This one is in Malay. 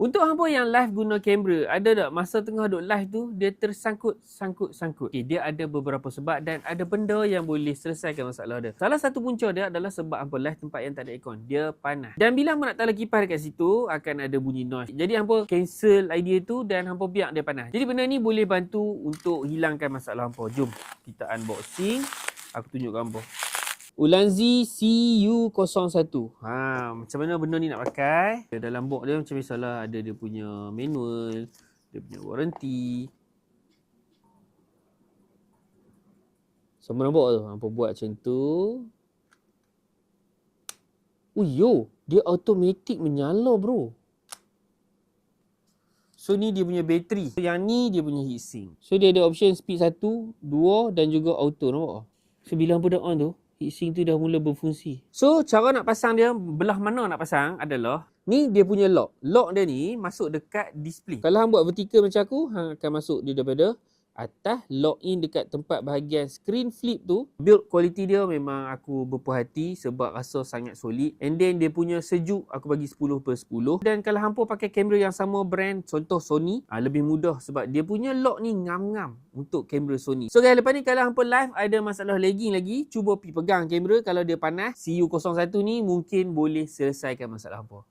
Untuk hampa yang live guna kamera, ada tak masa tengah duk live tu, dia tersangkut. Okay, dia ada beberapa sebab dan ada benda yang boleh selesaikan masalah dia. Salah satu punca dia adalah sebab hampa live tempat yang tak ada aircon. Dia panas. Dan bila hampa nak taruh kipas dekat situ, akan ada bunyi noise. Jadi hampa cancel idea tu dan hampa biar dia panas. Jadi benda ni boleh bantu untuk hilangkan masalah hampa. Jom kita unboxing. Aku tunjuk gambar. Ulanzi CU01. Macam mana benda ni nak pakai? Dalam box dia macam biasalah ada dia punya manual, dia punya warranty. Sama nampak tu, hampa buat macam tu. Dia automatic menyala bro. So ni dia punya bateri. Yang ni dia punya heatsink. So dia ada option speed 1, 2 dan juga auto, nampak? So bila hampa dah on tu, heatsink tu dah mula berfungsi. So cara nak pasang dia, belah mana nak pasang adalah, ni dia punya lock. Lock dia ni masuk dekat display. Kalau hang buat vertical macam aku, hang akan masuk dia daripada atas, lock in dekat tempat bahagian screen flip tu. Build quality dia memang aku berpuas hati sebab rasa sangat solid. And then dia punya sejuk aku bagi 10/10. Dan kalau hampa pakai kamera yang sama brand, contoh Sony, lebih mudah sebab dia punya lock ni ngam-ngam untuk kamera Sony. So guys, lepas ni kalau hampa live ada masalah lagging lagi, cuba pergi pegang kamera. Kalau dia panas, CU01 ni mungkin boleh selesaikan masalah hampa.